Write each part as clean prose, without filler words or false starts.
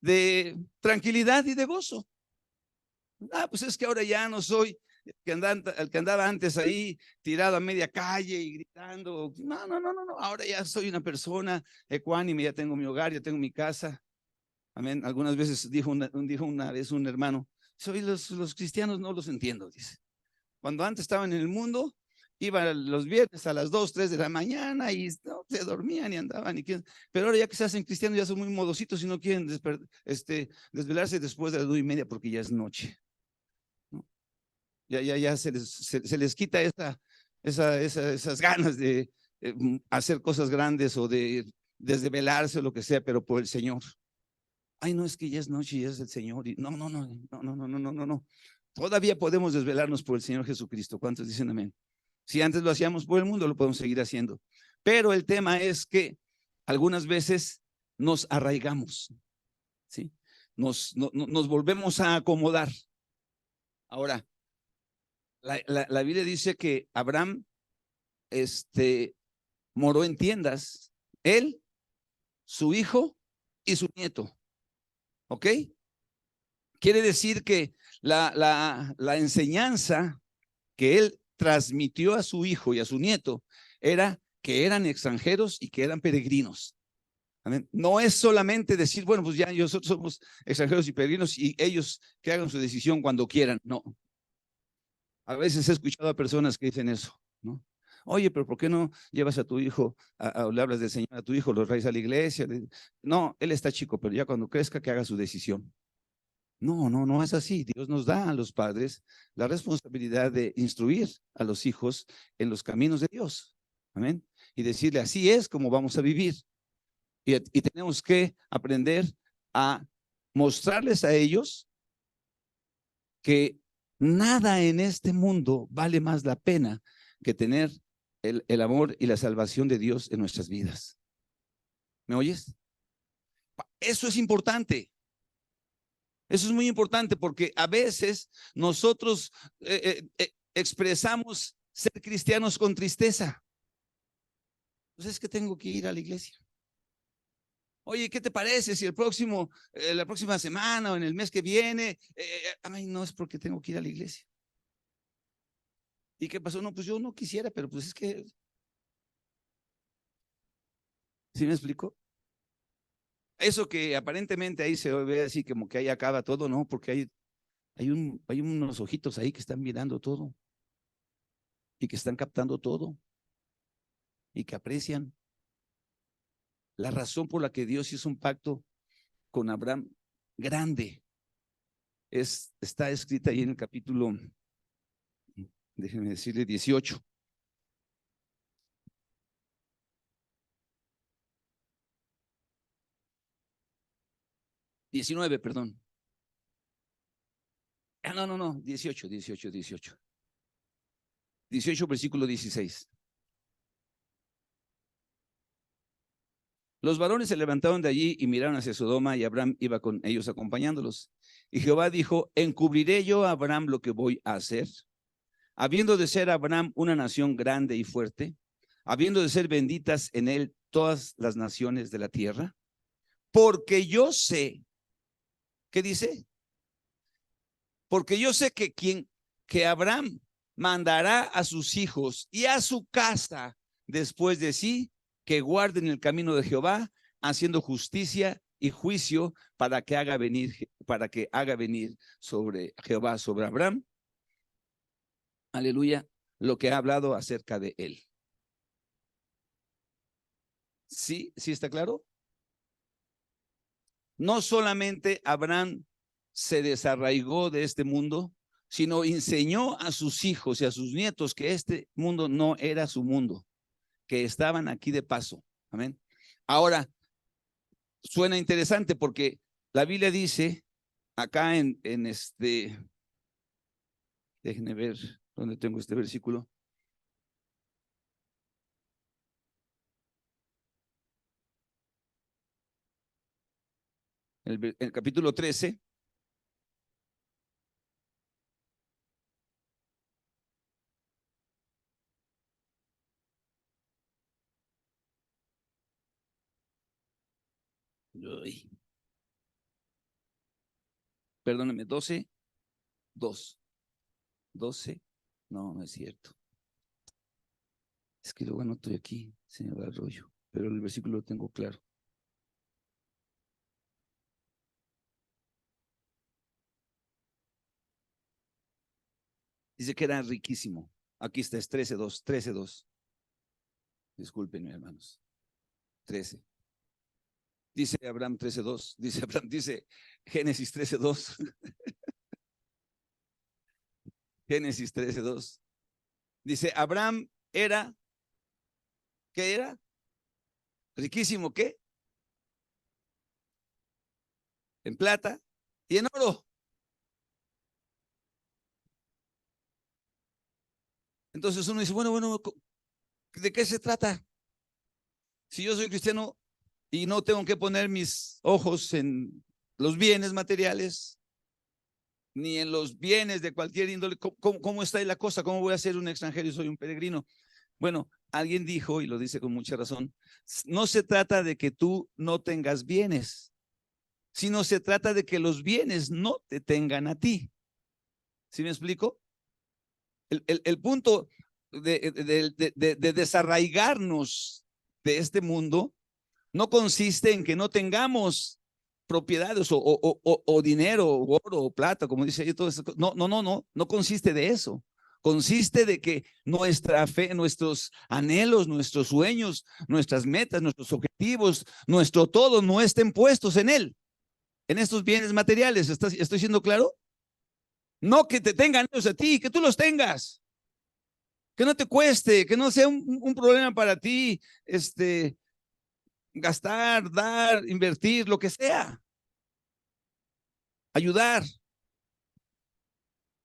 de tranquilidad y de gozo. Pues es que ahora ya no soy el que andaba antes ahí tirado a media calle y gritando. No. Ahora ya soy una persona ecuánime, ya tengo mi hogar, ya tengo mi casa. Amén. Algunas veces dijo una vez un hermano, soy los cristianos no los entiendo, dice. Cuando antes estaban en el mundo, iban los viernes a las 2, 3 de la mañana y no, se dormían y andaban. Pero ahora ya que se hacen cristianos ya son muy modositos y no quieren desvelarse después de las 2:30 porque ya es noche, ¿no? Ya se les quita esas ganas de hacer cosas grandes o de desvelarse o lo que sea, pero por el Señor. Ay, no, es que ya es noche y es el Señor. Y no. Todavía podemos desvelarnos por el Señor Jesucristo. ¿Cuántos dicen amén? Si antes lo hacíamos por el mundo, lo podemos seguir haciendo. Pero el tema es que algunas veces nos arraigamos, ¿sí? Nos volvemos a acomodar. Ahora, la Biblia dice que Abraham moró en tiendas, él, su hijo y su nieto. ¿Ok? Quiere decir que la enseñanza que él transmitió a su hijo y a su nieto era que eran extranjeros y que eran peregrinos. Amén. No es solamente decir, bueno, pues ya nosotros somos extranjeros y peregrinos y ellos que hagan su decisión cuando quieran. No. A veces he escuchado a personas que dicen eso, ¿no? Oye, pero ¿por qué no llevas a tu hijo, le hablas del Señor a tu hijo, lo traes a la iglesia? No, él está chico, pero ya cuando crezca que haga su decisión. No es así. Dios nos da a los padres la responsabilidad de instruir a los hijos en los caminos de Dios. Amén. Y decirle, así es como vamos a vivir. Y tenemos que aprender a mostrarles a ellos que nada en este mundo vale más la pena que tener el amor y la salvación de Dios en nuestras vidas. ¿Me oyes? Eso es importante. Eso es muy importante porque a veces nosotros expresamos ser cristianos con tristeza. Pues es que tengo que ir a la iglesia. Oye, ¿qué te parece si la próxima semana o en el mes que viene? Ay, no es porque tengo que ir a la iglesia. ¿Y qué pasó? No, pues yo no quisiera, pero pues es que, ¿sí me explico? Eso que aparentemente ahí se ve así como que ahí acaba todo, ¿no? Porque hay unos ojitos ahí que están mirando todo y que están captando todo y que aprecian. La razón por la que Dios hizo un pacto con Abraham grande está escrita ahí en el capítulo, déjenme decirle, 18. 19, perdón. No, 18, versículo 16. Los varones se levantaron de allí y miraron hacia Sodoma, y Abraham iba con ellos acompañándolos. Y Jehová dijo, ¿encubriré yo a Abraham lo que voy a hacer? Habiendo de ser Abraham una nación grande y fuerte, habiendo de ser benditas en él todas las naciones de la tierra, porque yo sé, ¿qué dice? Porque yo sé que Abraham mandará a sus hijos y a su casa después de sí, que guarden el camino de Jehová, haciendo justicia y juicio para que haga venir sobre Jehová, sobre Abraham, aleluya, lo que ha hablado acerca de él. ¿Sí? ¿Sí está claro? No solamente Abraham se desarraigó de este mundo, sino enseñó a sus hijos y a sus nietos que este mundo no era su mundo, que estaban aquí de paso. Amén. Ahora, suena interesante porque la Biblia dice acá déjenme ver dónde tengo este versículo. El capítulo 13. Uy. perdóneme, 12, 2. 12, no es cierto. Es que luego no estoy aquí, se me va el rollo, pero el versículo lo tengo claro. Dice que era riquísimo. Aquí está, es 13:2, 13:2. Discúlpenme, hermanos. 13. Dice Abraham 13:2. Dice Abraham, dice Génesis 13:2. Génesis 13:2. Dice, Abraham era, ¿qué era? Riquísimo, ¿qué? En plata y en oro. Entonces uno dice, bueno, ¿de qué se trata? Si yo soy cristiano y no tengo que poner mis ojos en los bienes materiales, ni en los bienes de cualquier índole, ¿cómo está ahí la cosa? ¿Cómo voy a ser un extranjero y soy un peregrino? Bueno, alguien dijo, y lo dice con mucha razón, no se trata de que tú no tengas bienes, sino se trata de que los bienes no te tengan a ti. ¿Sí me explico? El punto de desarraigarnos de este mundo no consiste en que no tengamos propiedades o dinero, o oro, o plata, como dice ahí, todo eso. No consiste de eso. Consiste de que nuestra fe, nuestros anhelos, nuestros sueños, nuestras metas, nuestros objetivos, nuestro todo no estén puestos en él, en estos bienes materiales. ¿Estoy siendo claro? No que te tengan ellos a ti, que tú los tengas, que no te cueste, que no sea un problema para ti, gastar, dar, invertir, lo que sea, ayudar.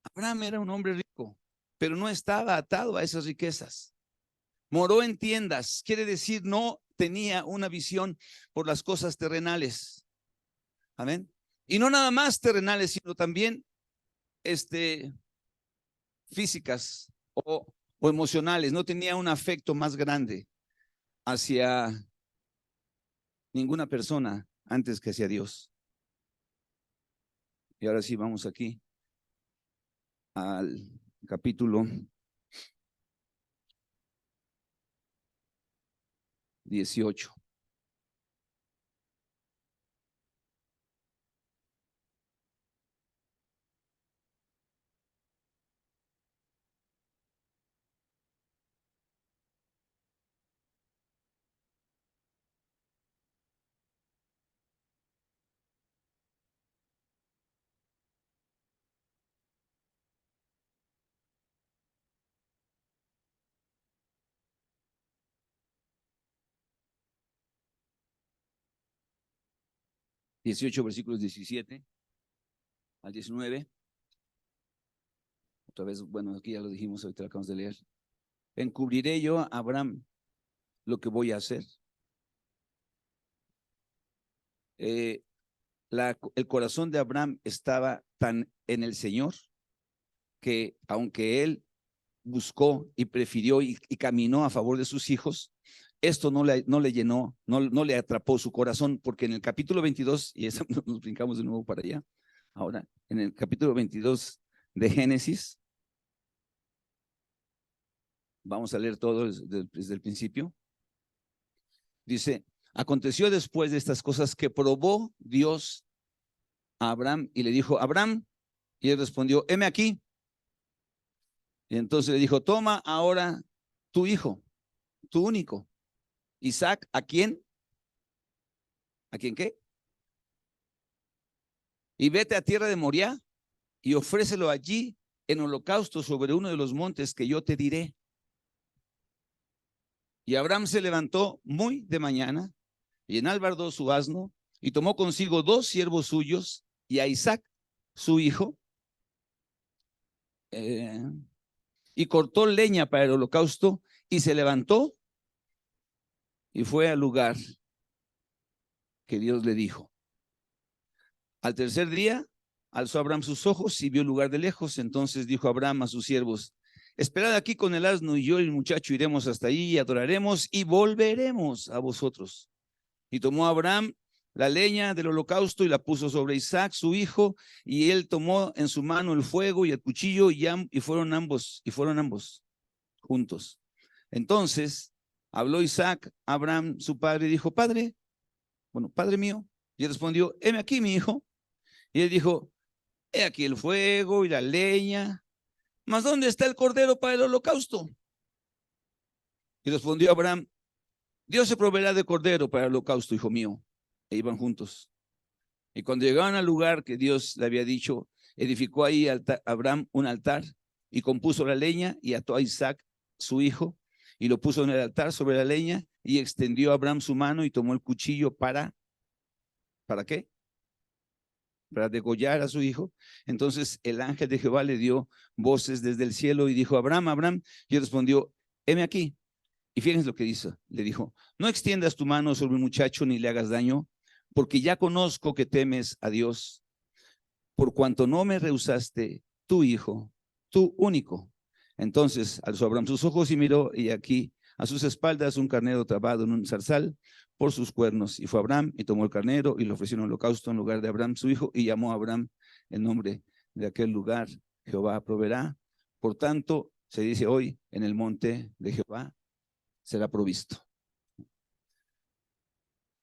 Abraham era un hombre rico, pero no estaba atado a esas riquezas. Moró en tiendas, quiere decir, no tenía una visión por las cosas terrenales. Amén. Y no nada más terrenales, sino también físicas o emocionales. No tenía un afecto más grande hacia ninguna persona antes que hacia Dios. Y ahora sí, vamos aquí al capítulo 18. Versículos 17 al 19. Otra vez, bueno, aquí ya lo dijimos, ahorita lo acabamos de leer. Encubriré yo a Abraham lo que voy a hacer. El corazón de Abraham estaba tan en el Señor que aunque él buscó y prefirió y caminó a favor de sus hijos, esto no le llenó, no le atrapó su corazón, porque en el capítulo 22, y eso nos brincamos de nuevo para allá, ahora, en el capítulo 22 de Génesis, vamos a leer todo desde el principio, dice, aconteció después de estas cosas que probó Dios a Abraham y le dijo, Abraham, y él respondió, heme aquí. Y entonces le dijo, toma ahora tu hijo, tu único, Isaac, ¿a quién? ¿A quién qué? Y vete a tierra de Moriah y ofrécelo allí en holocausto sobre uno de los montes que yo te diré. Y Abraham se levantó muy de mañana y enalbardó su asno y tomó consigo 2 siervos suyos y a Isaac, su hijo, y cortó leña para el holocausto y se levantó y fue al lugar que Dios le dijo. Al tercer día alzó Abraham sus ojos y vio el lugar de lejos. Entonces dijo Abraham a sus siervos, esperad aquí con el asno y yo y el muchacho iremos hasta allí y adoraremos y volveremos a vosotros. Y tomó Abraham la leña del holocausto y la puso sobre Isaac, su hijo, y él tomó en su mano el fuego y el cuchillo y fueron ambos juntos. Entonces habló Isaac a Abraham, su padre, y dijo, padre mío. Y él respondió, heme aquí, mi hijo. Y él dijo, he aquí el fuego y la leña, mas ¿dónde está el cordero para el holocausto? Y respondió Abraham, Dios se proveerá de cordero para el holocausto, hijo mío. E iban juntos. Y cuando llegaron al lugar que Dios le había dicho, edificó ahí Abraham un altar y compuso la leña y ató a Isaac, su hijo, y lo puso en el altar sobre la leña y extendió a Abraham su mano y tomó el cuchillo ¿para qué? Para degollar a su hijo. Entonces el ángel de Jehová le dio voces desde el cielo y dijo, Abraham, Abraham, y él respondió, heme aquí. Y fíjense lo que dice, le dijo, no extiendas tu mano sobre el muchacho ni le hagas daño, porque ya conozco que temes a Dios, por cuanto no me rehusaste tu hijo, tu único. Entonces alzó Abraham sus ojos y miró, y aquí a sus espaldas un carnero trabado en un zarzal por sus cuernos. Y fue Abraham y tomó el carnero y lo ofreció en holocausto en lugar de Abraham su hijo, y llamó a Abraham el nombre de aquel lugar, Jehová proveerá. Por tanto, se dice hoy, en el monte de Jehová será provisto.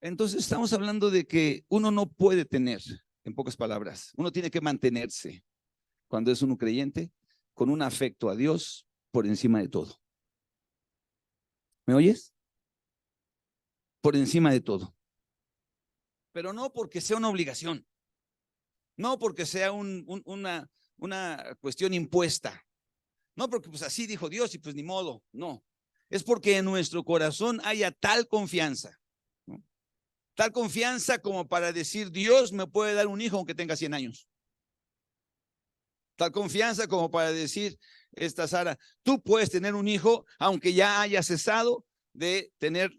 Entonces estamos hablando de que uno no puede tener, en pocas palabras, uno tiene que mantenerse cuando es uno creyente con un afecto a Dios por encima de todo. ¿Me oyes? Por encima de todo. Pero no porque sea una obligación, no porque sea una cuestión impuesta, no porque pues así dijo Dios y pues ni modo, no. Es porque en nuestro corazón haya tal confianza, ¿no? Tal confianza como para decir, Dios me puede dar un hijo aunque tenga 100 años. Tal confianza como para decir, Sara, tú puedes tener un hijo aunque ya haya cesado de tener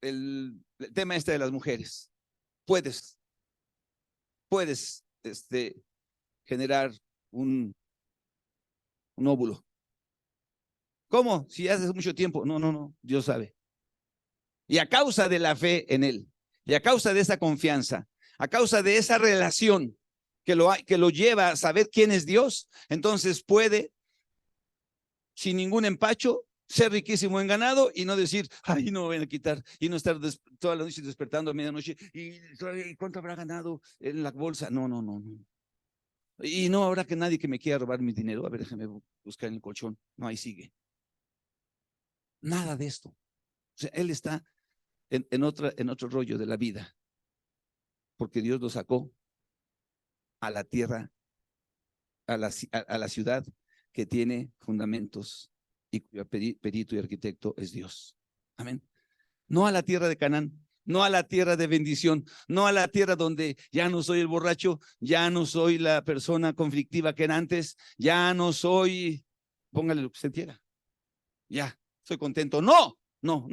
el tema este de las mujeres. Puedes generar un óvulo. ¿Cómo? Si hace mucho tiempo. No, Dios sabe. Y a causa de la fe en Él, y a causa de esa confianza, a causa de esa relación que lo lleva a saber quién es Dios, entonces puede, sin ningún empacho, ser riquísimo en ganado y no decir, ay, no me van a quitar, y no estar toda la noche despertando a medianoche, y ¿cuánto habrá ganado en la bolsa? No. Y no habrá que nadie que me quiera robar mi dinero. A ver, déjame buscar en el colchón. No, ahí sigue. Nada de esto. O sea, él está en otro rollo de la vida, porque Dios lo sacó a la tierra, a la ciudad que tiene fundamentos y cuyo perito y arquitecto es Dios. Amén. No a la tierra de Canaán, no a la tierra de bendición, no a la tierra donde ya no soy el borracho, ya no soy la persona conflictiva que era antes, ya no soy, póngale lo que usted quiera, ya, soy contento. No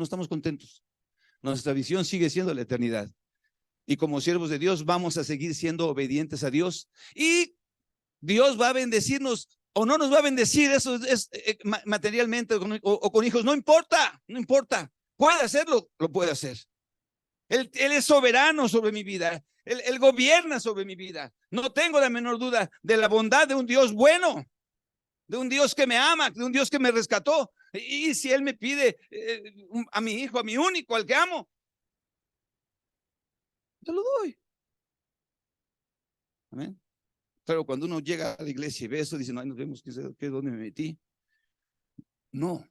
estamos contentos. Nuestra visión sigue siendo la eternidad. Y como siervos de Dios vamos a seguir siendo obedientes a Dios y Dios va a bendecirnos o no nos va a bendecir, eso es materialmente o con hijos, no importa. Puede hacerlo, lo puede hacer. Él es soberano sobre mi vida. Él gobierna sobre mi vida. No tengo la menor duda de la bondad de un Dios bueno, de un Dios que me ama, de un Dios que me rescató. Y si Él me pide a mi hijo, a mi único, al que amo, te lo doy. Amén. Pero cuando uno llega a la iglesia y ve eso, dice, no, nos vemos, ¿qué es donde me metí? No.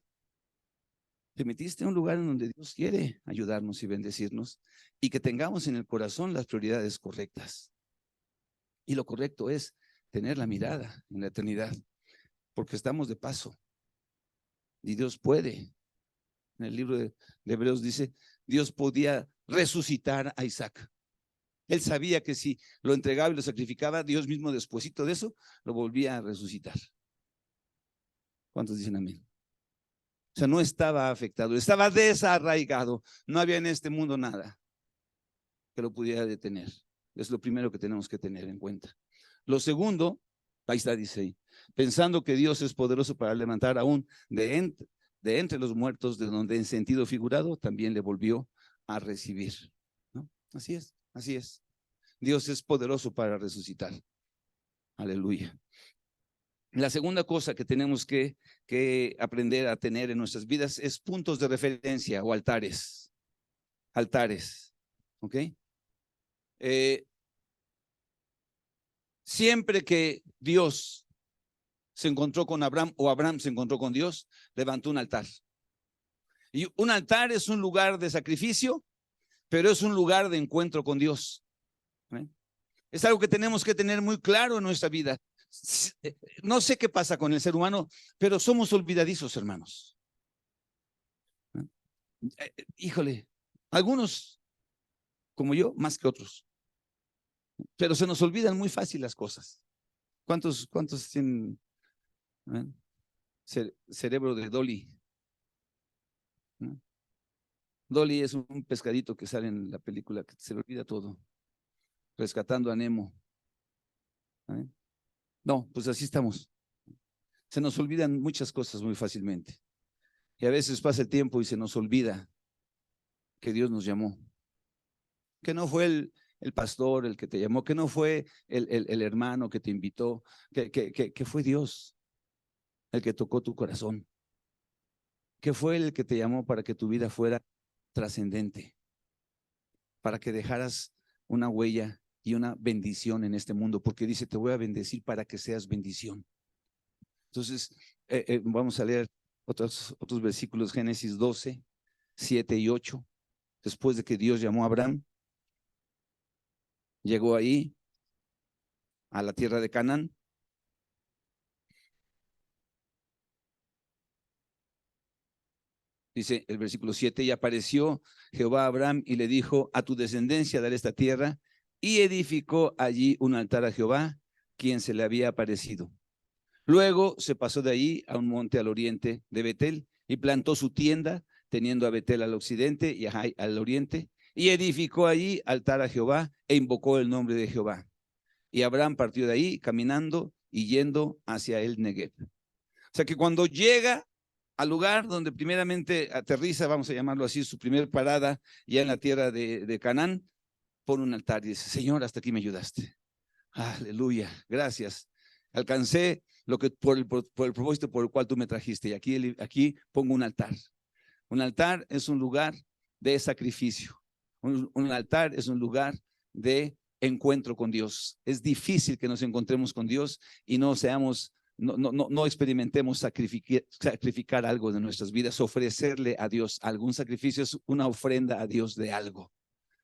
Te metiste en un lugar en donde Dios quiere ayudarnos y bendecirnos y que tengamos en el corazón las prioridades correctas. Y lo correcto es tener la mirada en la eternidad, porque estamos de paso. Y Dios puede. En el libro de Hebreos dice, Dios podía resucitar a Isaac. Él sabía que si lo entregaba y lo sacrificaba, Dios mismo despuesito de eso lo volvía a resucitar. ¿Cuántos dicen amén? O sea, no estaba afectado, estaba desarraigado. No había en este mundo nada que lo pudiera detener. Es lo primero que tenemos que tener en cuenta. Lo segundo, ahí está, dice ahí, pensando que Dios es poderoso para levantar aún de entre los muertos, de donde en sentido figurado también le volvió a recibir, ¿no? Así es. así es. Dios es poderoso para resucitar. Aleluya. La segunda cosa que tenemos que aprender a tener en nuestras vidas es puntos de referencia o altares. Altares, ¿ok? Siempre que Dios se encontró con Abraham o Abraham se encontró con Dios, levantó un altar. Y un altar es un lugar de sacrificio, pero es un lugar de encuentro con Dios. ¿Eh? Es algo que tenemos que tener muy claro en nuestra vida. No sé qué pasa con el ser humano, pero somos olvidadizos, hermanos. Híjole, algunos como yo, más que otros, pero se nos olvidan muy fácil las cosas. ¿Cuántos tienen cerebro de Dolly? Dolly es un pescadito que sale en la película que se le olvida todo, rescatando a Nemo. No, pues así estamos. Se nos olvidan muchas cosas muy fácilmente. Y a veces pasa el tiempo y se nos olvida que Dios nos llamó. Que no fue el pastor el que te llamó, que no fue el hermano que te invitó, que fue Dios el que tocó tu corazón. Que fue el que te llamó para que tu vida fuera trascendente, para que dejaras una huella y una bendición en este mundo, porque dice, te voy a bendecir para que seas bendición. Entonces, vamos a leer otros versículos, Génesis 12, 7 y 8. Después de que Dios llamó a Abraham, llegó ahí a la tierra de Canaán. Dice el versículo 7, y apareció Jehová a Abraham y le dijo, a tu descendencia daré esta tierra, y edificó allí un altar a Jehová, quien se le había aparecido. Luego se pasó de allí a un monte al oriente de Betel y plantó su tienda, teniendo a Betel al occidente y a Jai al oriente, y edificó allí altar a Jehová e invocó el nombre de Jehová. Y Abraham partió de ahí caminando y yendo hacia el Negev. O sea que cuando llega al lugar donde primeramente aterriza, vamos a llamarlo así, su primer parada ya en la tierra de Canaán, pone un altar y dice, Señor, hasta aquí me ayudaste. Aleluya, gracias. Alcancé lo que por el propósito por el cual tú me trajiste. Y aquí pongo un altar. Un altar es un lugar de sacrificio. Un altar es un lugar de encuentro con Dios. Es difícil que nos encontremos con Dios y no experimentemos sacrificar algo de nuestras vidas, ofrecerle a Dios algún sacrificio, es una ofrenda a Dios de algo.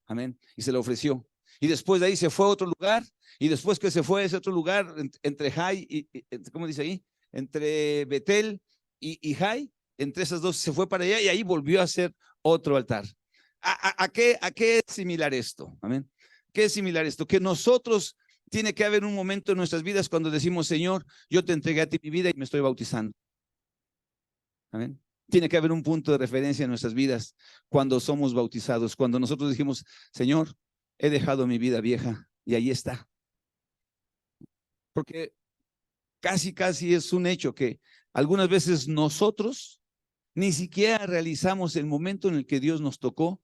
Amén. Y se lo ofreció. Y después de ahí se fue a otro lugar. Y después que se fue a ese otro lugar, entre Jai y ¿cómo dice ahí? Entre Betel y Jai, entre esas dos se fue para allá y ahí volvió a hacer otro altar. ¿A qué es similar esto? Amén. ¿Qué es similar esto? Que nosotros tiene que haber un momento en nuestras vidas cuando decimos, Señor, yo te entregué a ti mi vida y me estoy bautizando. Amén. Tiene que haber un punto de referencia en nuestras vidas cuando somos bautizados, cuando nosotros dijimos, Señor, he dejado mi vida vieja y ahí está. Porque casi es un hecho que algunas veces nosotros ni siquiera realizamos el momento en el que Dios nos tocó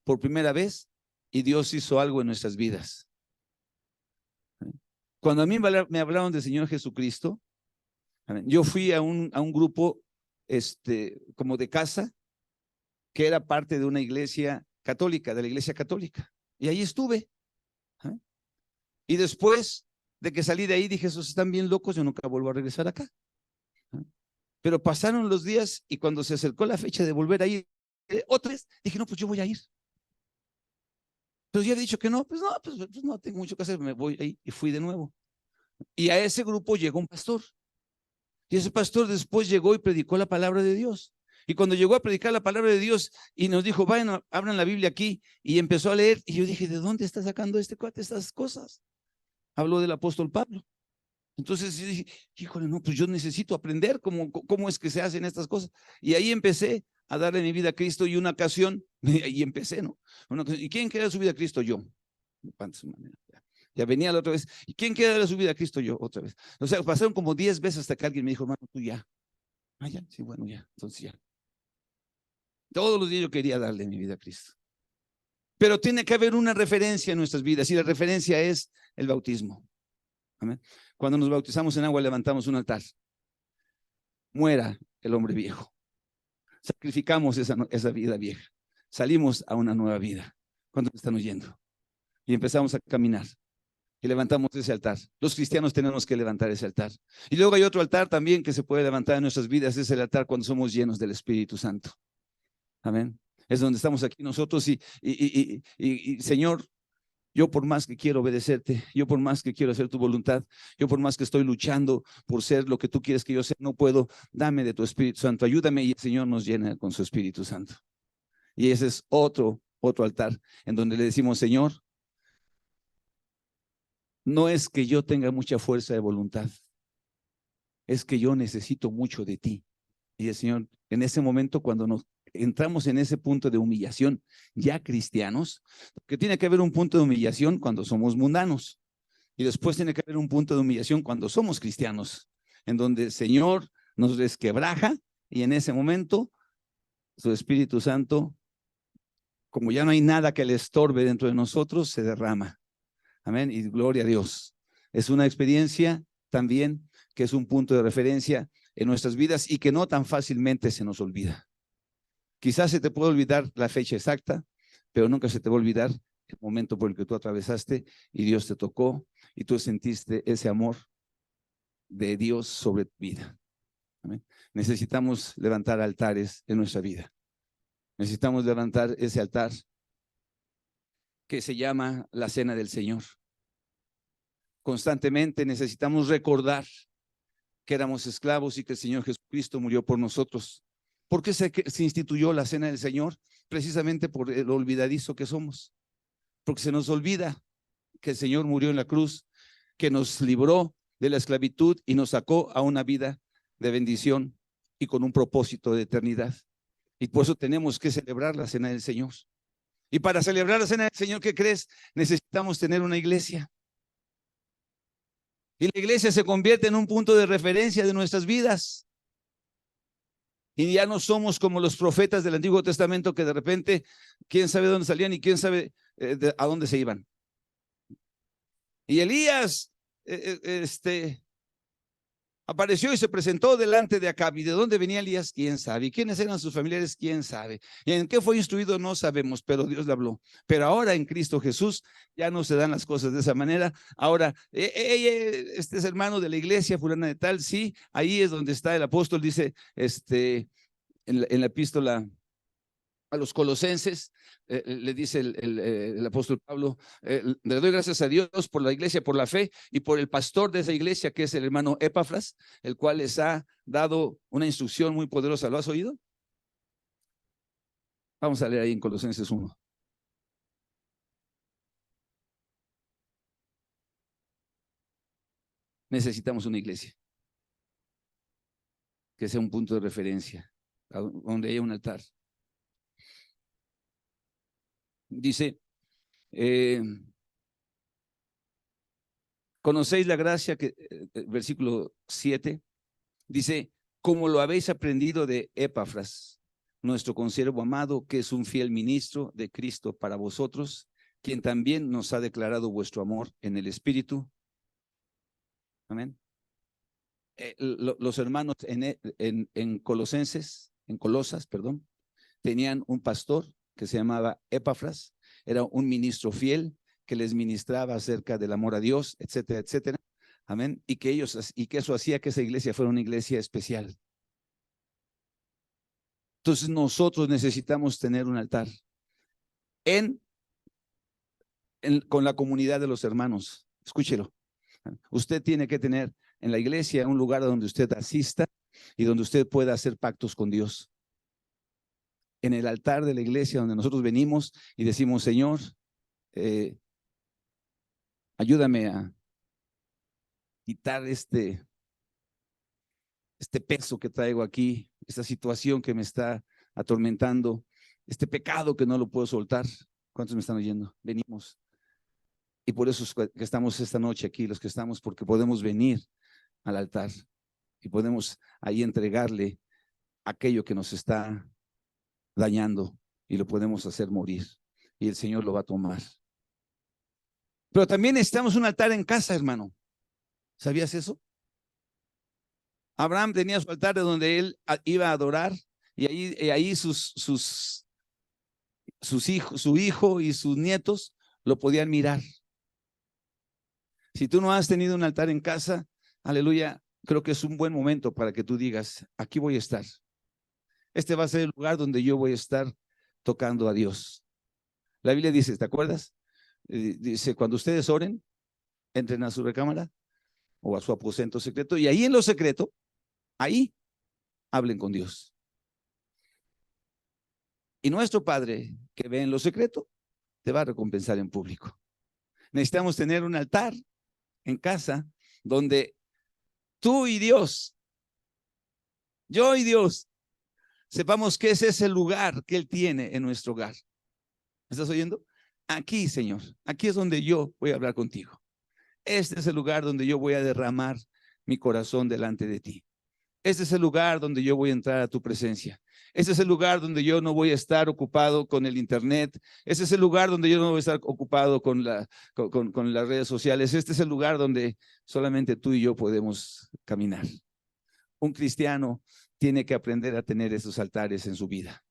por primera vez y Dios hizo algo en nuestras vidas. Cuando a mí me hablaron del Señor Jesucristo, yo fui a un grupo como de casa, que era parte de una iglesia católica, de la iglesia católica. Y ahí estuve. Y después de que salí de ahí, dije, esos están bien locos, yo nunca vuelvo a regresar acá. Pero pasaron los días y cuando se acercó la fecha de volver a ir, otra vez, dije, no, pues yo voy a ir. Pero ya he dicho que no, pues no tengo mucho que hacer, me voy ahí y fui de nuevo. Y a ese grupo llegó un pastor. Y ese pastor después llegó y predicó la palabra de Dios. Y cuando llegó a predicar la palabra de Dios y nos dijo, vayan, abran la Biblia aquí, y empezó a leer, y yo dije, ¿de dónde está sacando este cuate estas cosas? Habló del apóstol Pablo. Entonces yo dije, híjole, no, pues yo necesito aprender cómo es que se hacen estas cosas. Y ahí empecé a darle mi vida a Cristo y una ocasión, y empecé, ¿no? ¿Y quién quiere dar su vida a Cristo? Yo. Ya venía la otra vez. ¿Y quién quiere darle su vida a Cristo? Yo, otra vez. O sea, pasaron como 10 veces hasta que alguien me dijo, hermano, tú ya. Ya, sí, bueno, ya. Entonces ya. Todos los días yo quería darle mi vida a Cristo. Pero tiene que haber una referencia en nuestras vidas y la referencia es el bautismo. Amén. Cuando nos bautizamos en agua levantamos un altar. Muera el hombre viejo. Sacrificamos esa vida vieja. Salimos a una nueva vida. ¿Cuántos están oyendo? Y empezamos a caminar. Y levantamos ese altar. Los cristianos tenemos que levantar ese altar. Y luego hay otro altar también que se puede levantar en nuestras vidas. Es el altar cuando somos llenos del Espíritu Santo. Amén. Es donde estamos aquí nosotros y Señor, yo por más que quiero obedecerte, yo por más que quiero hacer tu voluntad, yo por más que estoy luchando por ser lo que tú quieres que yo sea, no puedo, dame de tu Espíritu Santo, ayúdame y el Señor nos llena con su Espíritu Santo. Y ese es otro altar en donde le decimos, Señor, no es que yo tenga mucha fuerza de voluntad, es que yo necesito mucho de ti. Y el Señor, en ese momento, cuando nos entramos en ese punto de humillación, ya cristianos, que tiene que haber un punto de humillación cuando somos mundanos. Y después tiene que haber un punto de humillación cuando somos cristianos, en donde el Señor nos resquebraja y en ese momento su Espíritu Santo, como ya no hay nada que le estorbe dentro de nosotros, se derrama. Amén. Y gloria a Dios. Es una experiencia también que es un punto de referencia en nuestras vidas y que no tan fácilmente se nos olvida. Quizás se te puede olvidar la fecha exacta, pero nunca se te va a olvidar el momento por el que tú atravesaste y Dios te tocó y tú sentiste ese amor de Dios sobre tu vida. Amén. Necesitamos levantar altares en nuestra vida. Necesitamos levantar ese altar que se llama la Cena del Señor. Constantemente necesitamos recordar que éramos esclavos y que el Señor Jesucristo murió por nosotros. ¿Por qué se instituyó la Cena del Señor? Precisamente por el olvidadizo que somos. Porque se nos olvida que el Señor murió en la cruz, que nos libró de la esclavitud y nos sacó a una vida de bendición y con un propósito de eternidad. Y por eso tenemos que celebrar la Cena del Señor. Y para celebrar la Cena del Señor, ¿qué crees? Necesitamos tener una iglesia. Y la iglesia se convierte en un punto de referencia de nuestras vidas. Y ya no somos como los profetas del Antiguo Testamento que de repente, quién sabe dónde salían y quién sabe a dónde se iban. Y Elías, apareció y se presentó delante de Acab. ¿Y de dónde venía Elías? ¿Quién sabe? ¿Y quiénes eran sus familiares? ¿Quién sabe? ¿Y en qué fue instruido? No sabemos, pero Dios le habló. Pero ahora en Cristo Jesús ya no se dan las cosas de esa manera. Ahora, este es hermano de la iglesia fulana de tal, sí, ahí es donde está el apóstol, dice, en la epístola a los colosenses, le dice el apóstol Pablo, le doy gracias a Dios por la iglesia, por la fe y por el pastor de esa iglesia que es el hermano Epafras, el cual les ha dado una instrucción muy poderosa. ¿Lo has oído? Vamos a leer ahí en Colosenses 1. Necesitamos una iglesia que sea un punto de referencia, donde haya un altar. Dice, conocéis la gracia que, versículo 7, dice, como lo habéis aprendido de Epafras, nuestro consiervo amado, que es un fiel ministro de Cristo para vosotros, quien también nos ha declarado vuestro amor en el Espíritu. Amén. Los hermanos en Colosenses, en Colosas, perdón, tenían un pastor que se llamaba Epafras, era un ministro fiel que les ministraba acerca del amor a Dios, etcétera, etcétera. Amén. Y que eso hacía que esa iglesia fuera una iglesia especial. Entonces nosotros necesitamos tener un altar con la comunidad de los hermanos. Escúchelo. Usted tiene que tener en la iglesia un lugar donde usted asista y donde usted pueda hacer pactos con Dios. En el altar de la iglesia donde nosotros venimos y decimos, Señor, ayúdame a quitar este peso que traigo aquí, esta situación que me está atormentando, este pecado que no lo puedo soltar. ¿Cuántos me están oyendo? Venimos. Y por eso es que estamos esta noche aquí, los que estamos, porque podemos venir al altar y podemos ahí entregarle aquello que nos está dañando y lo podemos hacer morir. y el Señor lo va a tomar. Pero también necesitamos un altar en casa, hermano. ¿Sabías eso? Abraham tenía su altar de donde él iba a adorar, y ahí su hijo y sus nietos lo podían mirar. Si tú no has tenido un altar en casa, aleluya, creo que es un buen momento para que tú digas, aquí voy a estar. Este va a ser el lugar donde yo voy a estar tocando a Dios. La Biblia dice, ¿te acuerdas? Dice, cuando ustedes oren, entren a su recámara o a su aposento secreto, y ahí en lo secreto, ahí hablen con Dios. Y nuestro Padre que ve en lo secreto, te va a recompensar en público. Necesitamos tener un altar en casa donde tú y Dios, yo y Dios, sepamos que ese es el lugar que Él tiene en nuestro hogar. ¿Me estás oyendo? Aquí, Señor, aquí es donde yo voy a hablar contigo. Este es el lugar donde yo voy a derramar mi corazón delante de ti. Este es el lugar donde yo voy a entrar a tu presencia. Este es el lugar donde yo no voy a estar ocupado con el internet. Este es el lugar donde yo no voy a estar ocupado con las redes sociales. Este es el lugar donde solamente tú y yo podemos caminar. Un cristiano tiene que aprender a tener esos altares en su vida.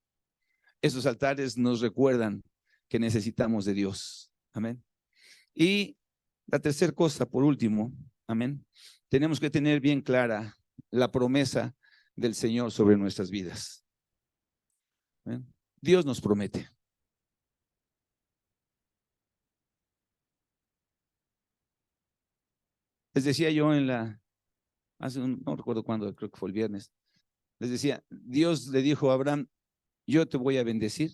Esos altares nos recuerdan que necesitamos de Dios. Amén. Y la tercera cosa, por último, amén, tenemos que tener bien clara la promesa del Señor sobre nuestras vidas. ¿Amén? Dios nos promete. Les decía yo no recuerdo cuándo, creo que fue el viernes, les decía, Dios le dijo a Abraham, yo te voy a bendecir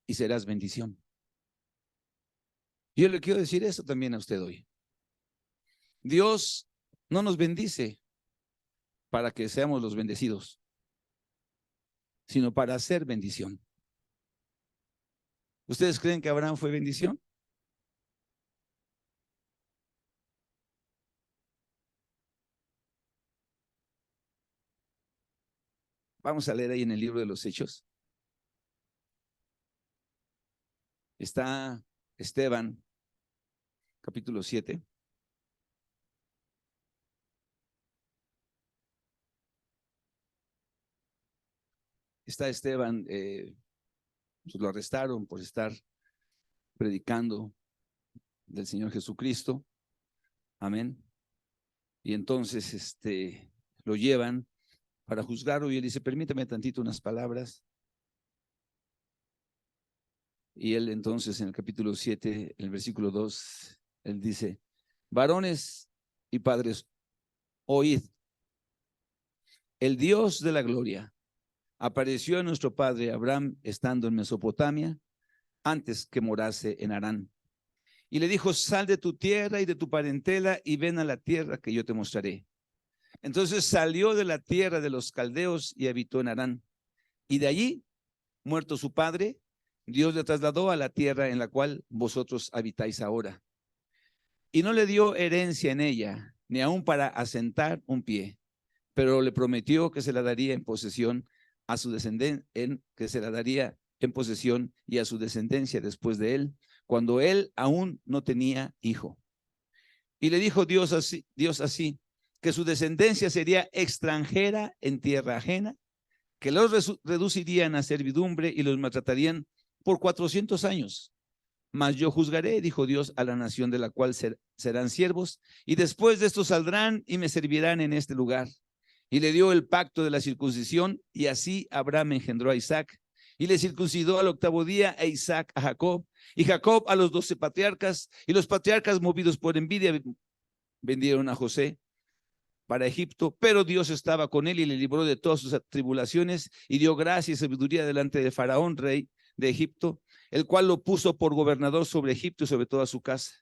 y serás bendición. Yo le quiero decir eso también a usted hoy. Dios no nos bendice para que seamos los bendecidos, sino para hacer bendición. ¿Ustedes creen que Abraham fue bendición? Vamos a leer ahí en el libro de los Hechos. Está Esteban, capítulo 7. Está Esteban, pues lo arrestaron por estar predicando del Señor Jesucristo. Amén. Y entonces lo llevan para juzgarlo y él dice, permítame tantito unas palabras. Y él entonces en el capítulo 7, en el versículo 2, él dice, varones y padres, oíd, el Dios de la gloria apareció a nuestro padre Abraham estando en Mesopotamia antes que morase en Harán. Y le dijo, sal de tu tierra y de tu parentela y ven a la tierra que yo te mostraré. Entonces salió de la tierra de los caldeos y habitó en Harán. Y de allí, muerto su padre, Dios le trasladó a la tierra en la cual vosotros habitáis ahora. Y no le dio herencia en ella, ni aun para asentar un pie, pero le prometió que se la daría en posesión a su descendencia, que se la daría en posesión y a su descendencia después de él, cuando él aún no tenía hijo. Y le dijo Dios así, que su descendencia sería extranjera en tierra ajena, que los reducirían a servidumbre y los maltratarían por 400 años. Mas yo juzgaré, dijo Dios, a la nación de la cual serán siervos, y después de esto saldrán y me servirán en este lugar. Y le dio el pacto de la circuncisión, y así Abraham engendró a Isaac, y le circuncidó al 8º día, e Isaac a Jacob, y Jacob a los 12 patriarcas, y los patriarcas, movidos por envidia, vendieron a José para Egipto, pero Dios estaba con él y le libró de todas sus tribulaciones y dio gracia y sabiduría delante de Faraón, rey de Egipto, el cual lo puso por gobernador sobre Egipto y sobre toda su casa.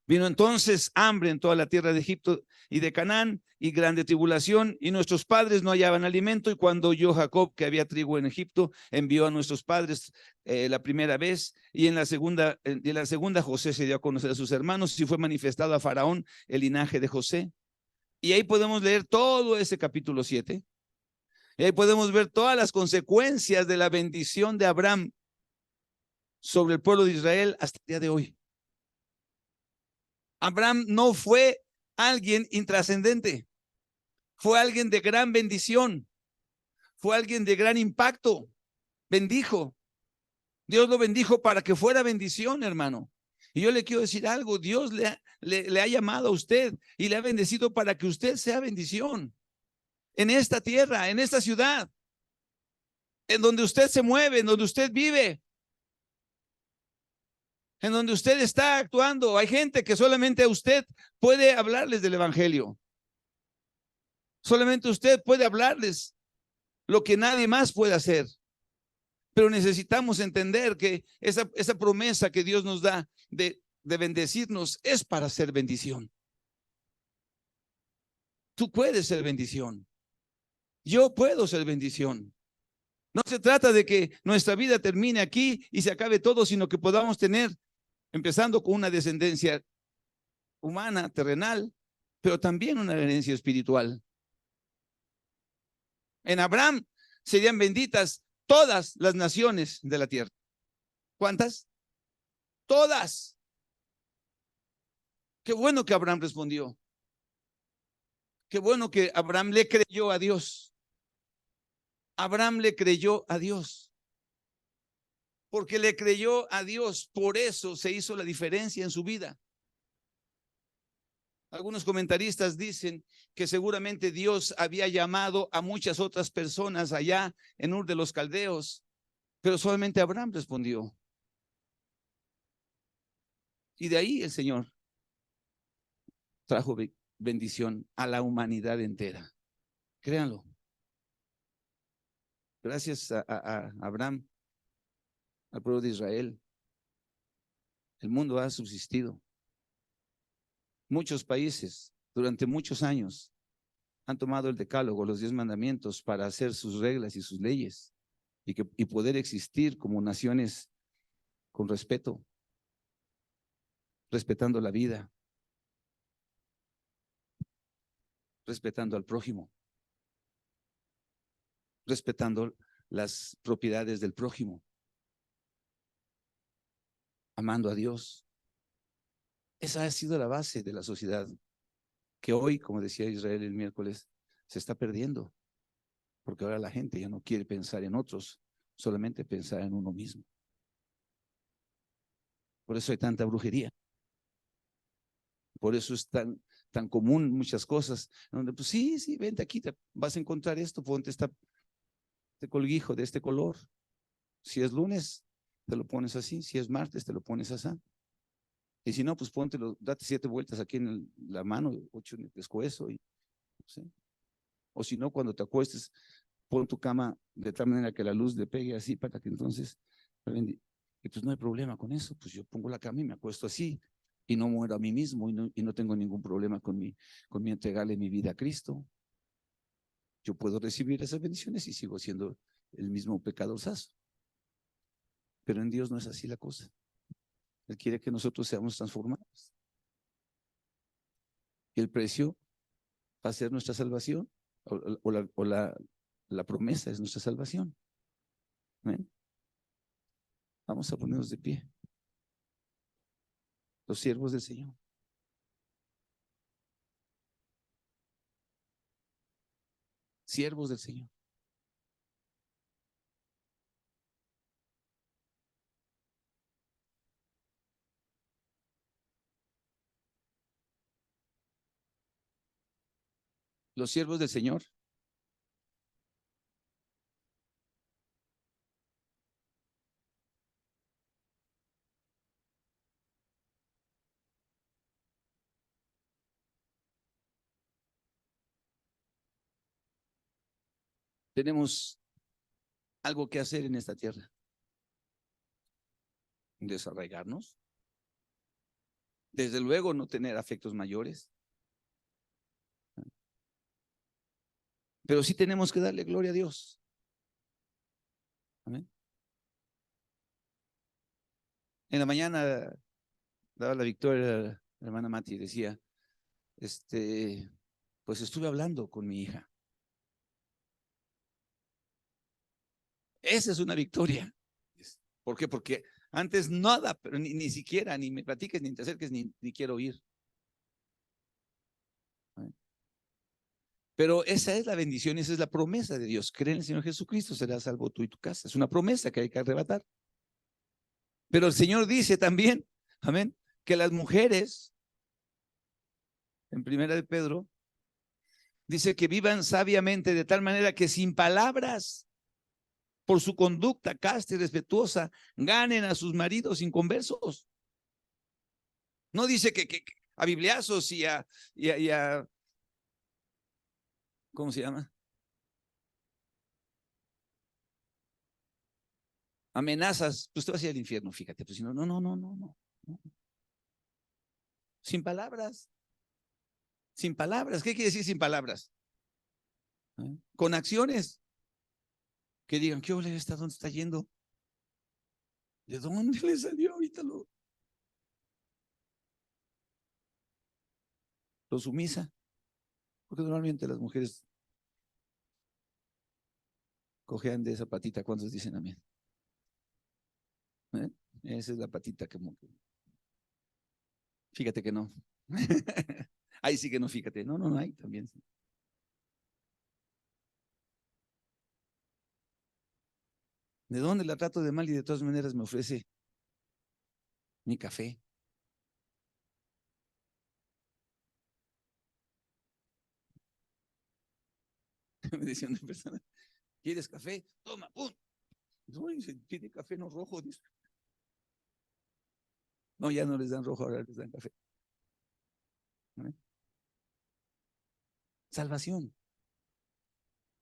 Vino entonces hambre en toda la tierra de Egipto y de Canaán y grande tribulación, y nuestros padres no hallaban alimento. Y cuando oyó Jacob que había trigo en Egipto, envió a nuestros padres la primera vez, y en la segunda José se dio a conocer a sus hermanos y fue manifestado a Faraón el linaje de José. Y ahí podemos leer todo ese capítulo 7. Y ahí podemos ver todas las consecuencias de la bendición de Abraham. sobre el pueblo de Israel hasta el día de hoy. Abraham no fue alguien intrascendente, fue alguien de gran bendición, fue alguien de gran impacto. Bendijo. Dios lo bendijo para que fuera bendición, hermano. Y yo le quiero decir algo, Dios le ha llamado a usted y le ha bendecido para que usted sea bendición en esta tierra, en esta ciudad, en donde usted se mueve, en donde usted vive, en donde usted está actuando. Hay gente que solamente usted puede hablarles del evangelio. Solamente usted puede hablarles lo que nadie más puede hacer. Pero necesitamos entender que esa promesa que Dios nos da de bendecirnos es para ser bendición. Tú puedes ser bendición. Yo puedo ser bendición. No se trata de que nuestra vida termine aquí y se acabe todo, sino que podamos tener, empezando con una descendencia humana, terrenal, pero también una herencia espiritual. En Abraham serían benditas todas las naciones de la tierra. ¿Cuántas? Todas. Qué bueno que Abraham respondió. Qué bueno que Abraham le creyó a Dios. Abraham le creyó a Dios. Porque le creyó a Dios, por eso se hizo la diferencia en su vida. Algunos comentaristas dicen que seguramente Dios había llamado a muchas otras personas allá en Ur de los Caldeos, pero solamente Abraham respondió. Y de ahí el Señor trajo bendición a la humanidad entera. Créanlo. Gracias a Abraham, al pueblo de Israel, el mundo ha subsistido. Muchos países durante muchos años han tomado el decálogo, los 10 mandamientos, para hacer sus reglas y sus leyes y poder existir como naciones con respeto, respetando la vida, respetando al prójimo, respetando las propiedades del prójimo, amando a Dios. Esa ha sido la base de la sociedad que hoy, como decía Israel el miércoles, se está perdiendo, porque ahora la gente ya no quiere pensar en otros, solamente pensar en uno mismo. Por eso hay tanta brujería. Por eso es tan común muchas cosas, donde pues sí, vente aquí, te vas a encontrar esto, ponte este colguijo de este color. Si es lunes, te lo pones así, si es martes, te lo pones así. Y si no, pues póntelo, date 7 vueltas aquí en la mano, 8 en el pescuezo. ¿Sí? O si no, cuando te acuestes, pon tu cama de tal manera que la luz le pegue así para que entonces, y pues no hay problema con eso, pues yo pongo la cama y me acuesto así y no muero a mí mismo y no tengo ningún problema con mi entregarle mi vida a Cristo. Yo puedo recibir esas bendiciones y sigo siendo el mismo pecadorzazo. Pero en Dios no es así la cosa. Él quiere que nosotros seamos transformados. Y el precio va a ser nuestra salvación, o la promesa es nuestra salvación. ¿Ven? Vamos a ponernos de pie. Los siervos del Señor. Siervos del Señor. Los siervos del Señor. Tenemos algo que hacer en esta tierra. Desarraigarnos. Desde luego no tener afectos mayores. Pero sí tenemos que darle gloria a Dios. Amén. En la mañana daba la victoria la hermana Mati y decía, pues estuve hablando con mi hija. Esa es una victoria. ¿Por qué? Porque Antes nada, pero ni siquiera, ni me platiques, ni te acerques, ni quiero oír. Pero esa es la bendición, esa es la promesa de Dios. Cree en el Señor Jesucristo, serás salvo tú y tu casa. Es una promesa que hay que arrebatar. Pero el Señor dice también, amén, que las mujeres, en primera de Pedro, dice que vivan sabiamente de tal manera que sin palabras, por su conducta casta y respetuosa, ganen a sus maridos inconversos. No dice que a bibliazos y a, ¿cómo se llama? Amenazas. Pues te vas a ir al infierno, fíjate. Pues si no, no, no, no, no, no. Sin palabras. Sin palabras. ¿Qué quiere decir sin palabras? Con acciones que digan, ¿qué ole está? ¿Dónde está yendo? ¿De dónde le salió ahorita lo sumisa? Porque normalmente las mujeres cojean de esa patita. ¿Cuántos dicen amén? ¿Eh? Esa es la patita que, fíjate que no. Ahí sí que no, fíjate. No, no, no hay también. ¿De dónde la trato de mal y de todas maneras me ofrece mi café? Me decía una persona, ¿quieres café? Toma, ¡pum! No, dice, tiene café no rojo. Dice. No, ya no les dan rojo, ahora les dan café. ¿No? Salvación.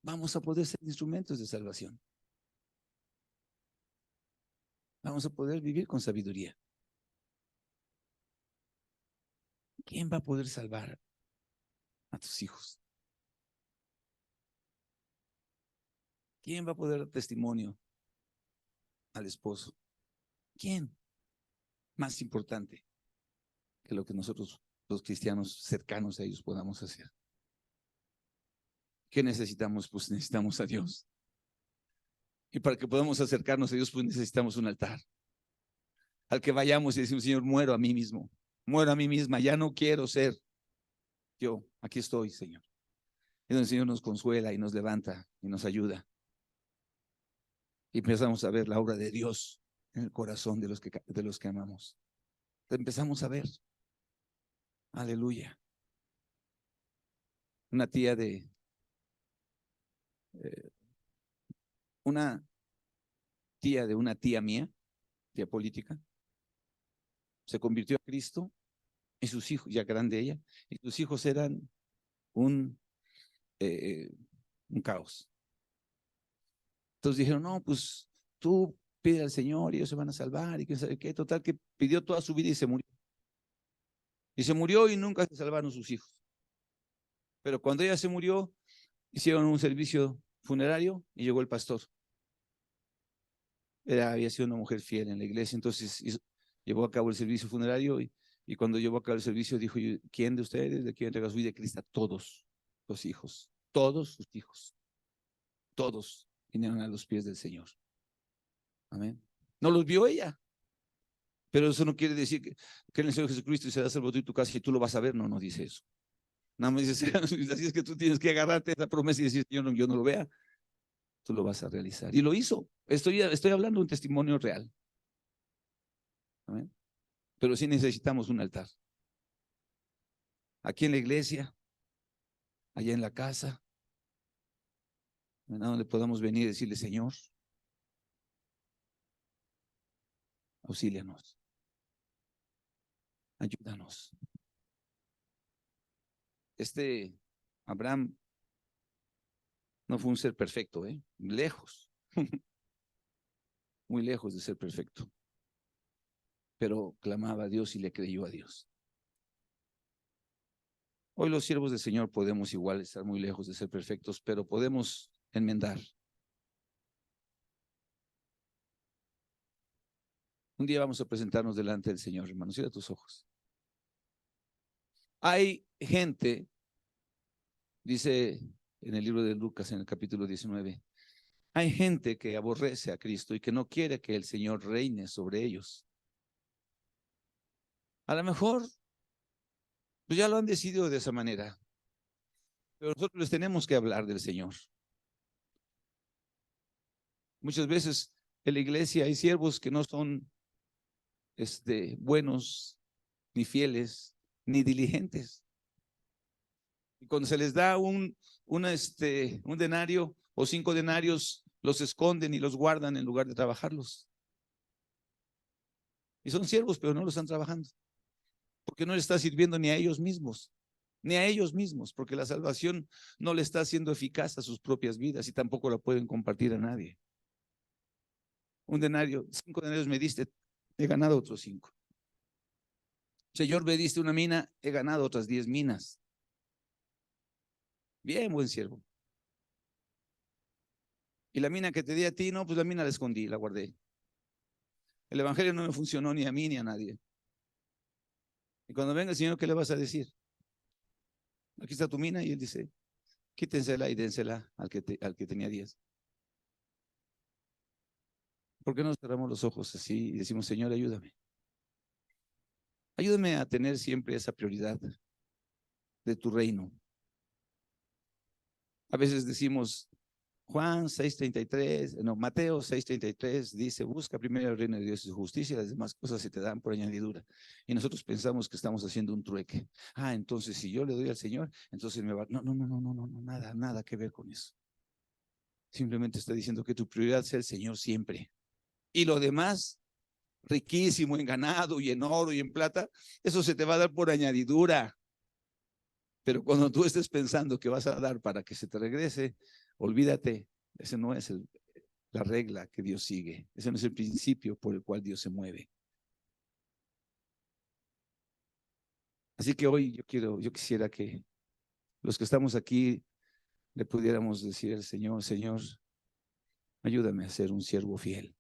Vamos a poder ser instrumentos de salvación. Vamos a poder vivir con sabiduría. ¿Quién va a poder salvar a tus hijos? ¿Quién va a poder dar testimonio al esposo? ¿Quién? Más importante que lo que nosotros, los cristianos cercanos a ellos, podamos hacer. ¿Qué necesitamos? Pues necesitamos a Dios. Y para que podamos acercarnos a Dios, pues necesitamos un altar. Al que vayamos y decimos, Señor, muero a mí mismo, muero a mí misma, ya no quiero ser yo, aquí estoy, Señor. Y donde el Señor nos consuela y nos levanta y nos ayuda. Y empezamos a ver la obra de Dios en el corazón de los que amamos. Empezamos a ver, aleluya. Una tía eh, una tía de una tía mía, tía política, se convirtió a Cristo y sus hijos, ya grande ella, y sus hijos eran un, eh, un caos. Entonces dijeron, no, pues tú pide al Señor y ellos se van a salvar y quién sabe qué. Total que pidió toda su vida y se murió. Y se murió y nunca se salvaron sus hijos. Pero cuando ella se murió, hicieron un servicio funerario y llegó el pastor. Había sido una mujer fiel en la iglesia, entonces llevó a cabo el servicio funerario y cuando llevó a cabo el servicio dijo, ¿quién de ustedes le quiere entregar su vida a Cristo? Todos los hijos, todos sus hijos, todos vinieron a los pies del Señor. Amén. No los vio ella, pero eso no quiere decir que en el Señor Jesucristo y será salvo tú y tu casa y tú lo vas a ver. No, no dice eso. Nada más dice, así es que tú tienes que agarrarte a esa promesa y decir, yo no lo vea, tú lo vas a realizar. Y lo hizo. Estoy hablando de un testimonio real. Amén. Pero sí necesitamos un altar. Aquí en la iglesia, allá en la casa, donde podamos venir y decirle, Señor, auxílianos, ayúdanos. Abraham no fue un ser perfecto, lejos, muy lejos de ser perfecto, pero clamaba a Dios y le creyó a Dios. Hoy los siervos del Señor podemos igual estar muy lejos de ser perfectos, pero podemos enmendar. Un día vamos a presentarnos delante del Señor, hermanos. Cierra tus ojos. Hay gente, dice en el libro de Lucas, en el capítulo 19, Hay gente que aborrece a Cristo y que no quiere que el Señor reine sobre ellos. A lo mejor pues ya lo han decidido de esa manera, pero nosotros les tenemos que hablar del Señor. Muchas veces en la iglesia hay siervos que no son buenos, ni fieles, ni diligentes. Y cuando se les da un denario o 5 denarios, los esconden y los guardan en lugar de trabajarlos. Y son siervos, pero no lo están trabajando, porque no le está sirviendo ni a ellos mismos, porque la salvación no le está haciendo eficaz a sus propias vidas y tampoco la pueden compartir a nadie. Un denario, 5 denarios me diste, he ganado otros 5. Señor, me diste una mina, he ganado otras 10 minas. Bien, buen siervo. Y la mina que te di a ti, no, pues la mina la escondí, la guardé. El evangelio no me funcionó ni a mí ni a nadie. Y cuando venga el Señor, ¿qué le vas a decir? Aquí está tu mina, y él dice, quítensela y dénsela al que tenía 10. ¿Por qué no cerramos los ojos así y decimos, Señor, ayúdame? Ayúdame a tener siempre esa prioridad de tu reino. A veces decimos, Juan 6:33, no, Mateo 6:33 dice, busca primero el reino de Dios y su justicia y las demás cosas se te dan por añadidura. Y nosotros pensamos que estamos haciendo un trueque. Entonces si yo le doy al Señor, entonces me va. No, no, no, no, no, no, nada que ver con eso. Simplemente está diciendo que tu prioridad sea el Señor siempre. Y lo demás, riquísimo en ganado y en oro y en plata, eso se te va a dar por añadidura. Pero cuando tú estés pensando que vas a dar para que se te regrese, olvídate, ese no es la regla que Dios sigue. Ese no es el principio por el cual Dios se mueve. Así que hoy yo quisiera que los que estamos aquí le pudiéramos decir al Señor, Señor, ayúdame a ser un siervo fiel.